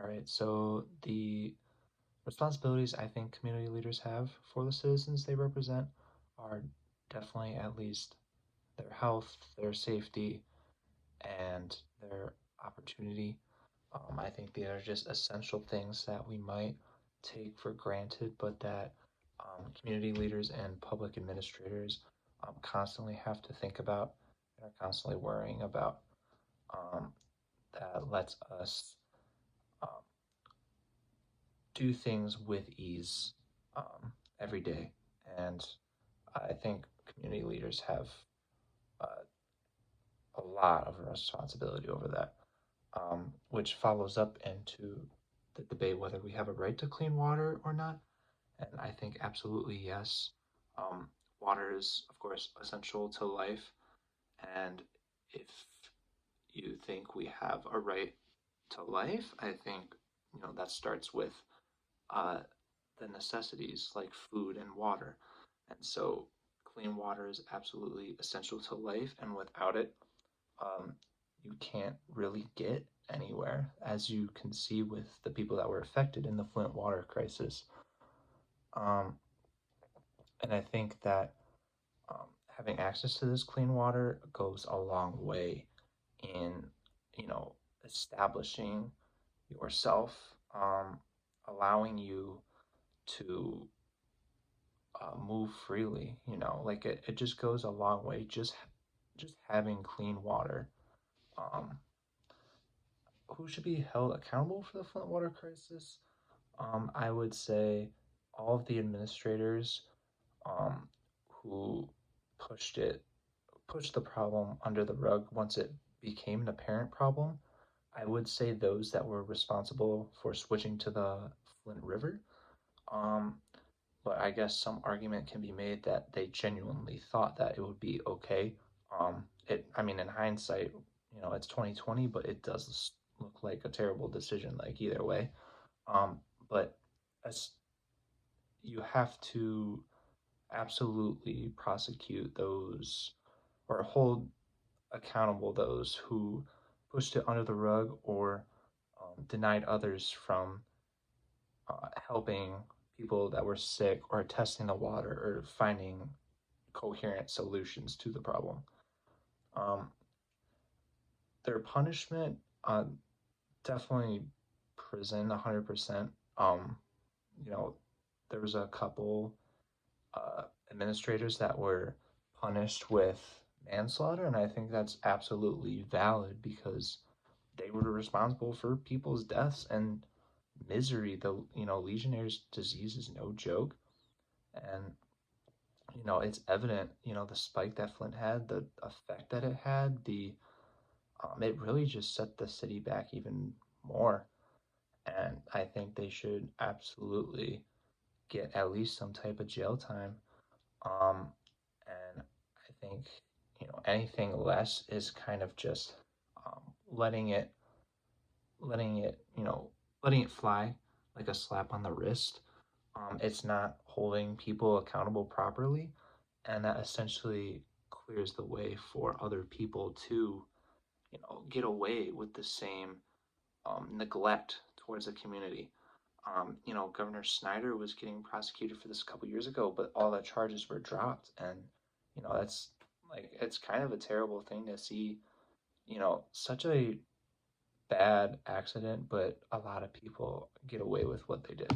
All right, so the responsibilities I think community leaders have for the citizens they represent are definitely at least their health, their safety, and their opportunity. I think they are just essential things that we might take for granted, but that community leaders and public administrators constantly have to think about and are constantly worrying about. Um, that lets us um, do things with ease every day. And I think community leaders have uh, a lot of responsibility over that, which follows up into the debate whether we have a right to clean water or not. And I think absolutely yes. Um, Water is, of course, essential to life. And if you think we have a right to life, I think, that starts with uh, the necessities like food and water. And so clean water is absolutely essential to life, and without it, um, you can't really get anywhere, as you can see with the people that were affected in the Flint water crisis. Um, and I think that having access to this clean water goes a long way in, you know, establishing yourself, allowing you to move freely. Like it just goes a long way. Just having clean water. Um, who should be held accountable for the Flint water crisis? I would say all of the administrators um, who pushed it pushed the problem under the rug once it became an apparent problem. I would say those that were responsible for switching to the Flint River. Um, but I guess some argument can be made that they genuinely thought that it would be okay. I mean, in hindsight, it's 2020, but it does look like a terrible decision, like either way. But as you have to absolutely prosecute those or hold accountable those who pushed it under the rug or denied others from helping people that were sick or testing the water or finding coherent solutions to the problem. Um, their punishment, definitely prison, 100%. You know, there was a couple administrators that were punished with manslaughter, and I think that's absolutely valid because they were responsible for people's deaths and misery. Legionnaire's disease is no joke, and it's evident. The spike that Flint had, the effect that it had, the it really just set the city back even more. And I think they should absolutely get at least some type of jail time. Um, and I think anything less is kind of just um, letting it letting it, letting it fly like a slap on the wrist. It's not holding people accountable properly, and that essentially clears the way for other people to, get away with the same neglect towards the community. Governor Snyder was getting prosecuted for this a couple years ago, but all the charges were dropped, and that's like it's kind of a terrible thing to see. Such a bad accident, but a lot of people get away with what they did.